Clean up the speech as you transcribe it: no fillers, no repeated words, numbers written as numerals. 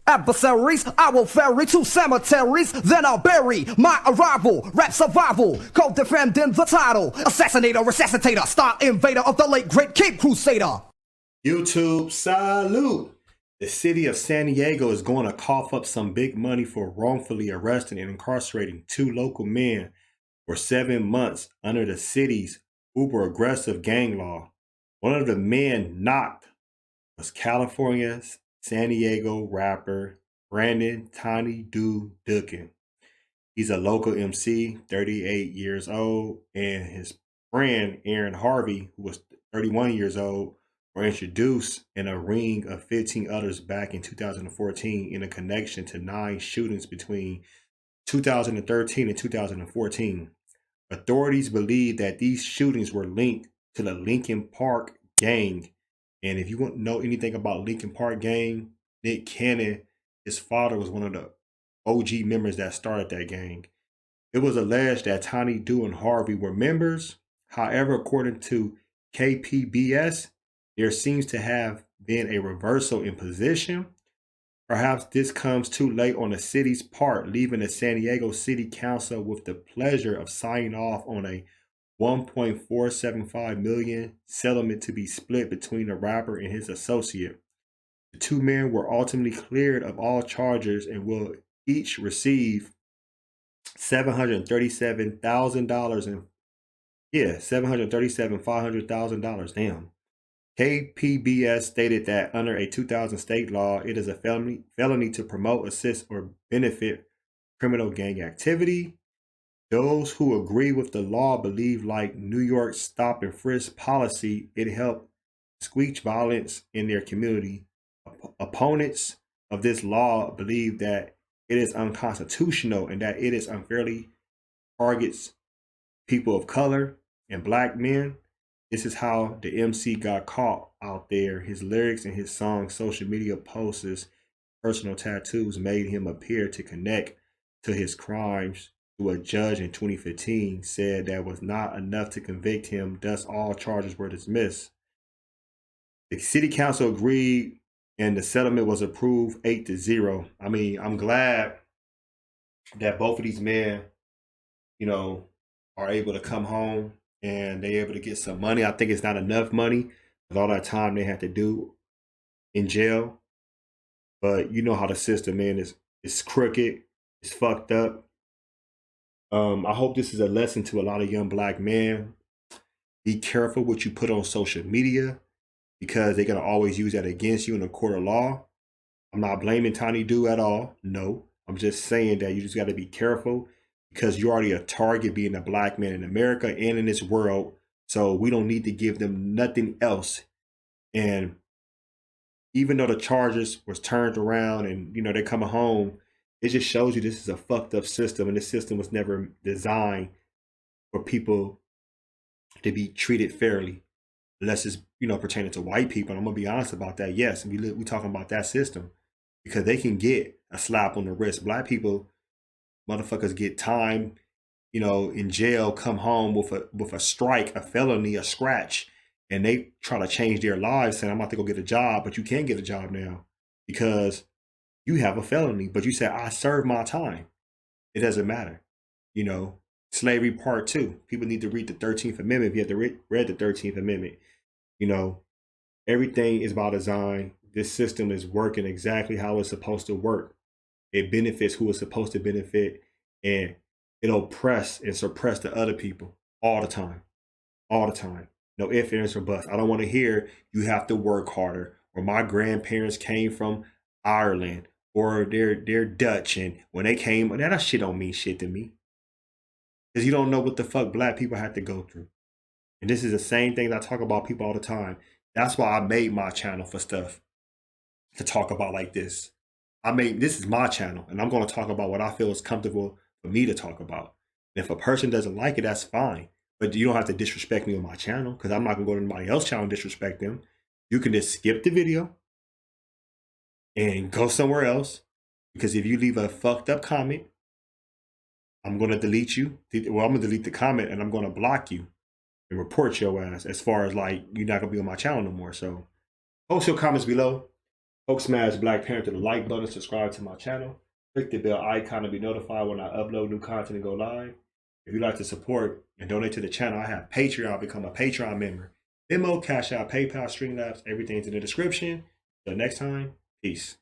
adversaries. I will ferry to cemeteries, then I'll bury my arrival. Rap survival, co-defending the title. Assassinator, resuscitator, star invader of the late great Cape Crusader. YouTube, salute. The city of San Diego is going to cough up some big money for wrongfully arresting and incarcerating 2 local men for 7 months under the city's uber aggressive gang law. One of the men knocked was California's San Diego rapper Brandon Ntonni Dukin. He's a local MC, 38 years old, and his friend Aaron Harvey, who was 31 years old, were introduced in a ring of 15 others back in 2014 in a connection to 9 shootings between 2013 and 2014. Authorities believe that these shootings were linked to the Lincoln Park gang. And if you want to know anything about Lincoln Park gang, Nick Cannon, his father, was one of the OG members that started that gang. It was alleged that Ntonni and Harvey were members. However, according to KPBS, there seems to have been a reversal in position. Perhaps this comes too late on the city's part, leaving the San Diego City Council with the pleasure of signing off on a $1.475 million settlement to be split between the rapper and his associate. The 2 men were ultimately cleared of all charges and will each receive $737,000 and $500,000. Damn. KPBS stated that under a 2000 state law, it is a felony to promote, assist, or benefit criminal gang activity. Those who agree with the law believe, like New York's stop and frisk policy, it helped squelch violence in their community. Opponents of this law believe that it is unconstitutional and that it is unfairly targets people of color and black men. This is how the MC got caught out there. His lyrics and his songs, social media posts, personal tattoos made him appear to connect to his crimes. To a judge in 2015 said that was not enough to convict him, thus all charges were dismissed. The city council agreed and the settlement was approved 8-0. I mean, I'm glad that both of these men, are able to come home and they're able to get some money. I think it's not enough money with all that time they had to do in jail. But you know how the system, man, is crooked, it's fucked up. I hope this is a lesson to a lot of young black men. Be careful what you put on social media because they're going to always use that against you in a court of law. I'm not blaming Ntonni at all. No, I'm just saying that you just got to be careful because you're already a target being a black man in America and in this world. So we don't need to give them nothing else. And even though the charges was turned around and, they're coming home, it just shows you this is a fucked up system. And this system was never designed for people to be treated fairly, unless it's, pertaining to white people. And I'm going to be honest about that. Yes, we talking about that system because they can get a slap on the wrist. Black people, motherfuckers get time, in jail, come home with a strike, a felony, a scratch, and they try to change their lives saying, I'm about to go get a job, but you can't get a job now because you have a felony, but you say, I served my time. It doesn't matter. Slavery Part 2. People need to read the 13th Amendment. If you have to read the 13th Amendment, everything is by design. This system is working exactly how it's supposed to work. It benefits who it's supposed to benefit, and it'll oppress and suppress the other people all the time. All the time. No ifs, ands, or buts. I don't want to hear you have to work harder, or my grandparents came from Ireland, or they're Dutch, and when they came, that shit don't mean shit to me. Because you don't know what the fuck black people have to go through. And this is the same thing that I talk about people all the time. That's why I made my channel for stuff to talk about like this. This is my channel, and I'm going to talk about what I feel is comfortable for me to talk about. And if a person doesn't like it, that's fine. But you don't have to disrespect me on my channel, because I'm not going to go to anybody else's channel and disrespect them. You can just skip the video and go somewhere else, because if you leave a fucked up comment, I'm going to delete you. Well, I'm going to delete the comment, and I'm going to block you and report your ass, as far as like, you're not going to be on my channel no more. So post your comments below. Folks, smash Black Panther, the like button, subscribe to my channel. Click the bell icon to be notified when I upload new content and go live. If you'd like to support and donate to the channel, I have Patreon. Become a Patreon member. Venmo, CashApp, PayPal, Streamlabs, everything's in the description. Until next time, peace.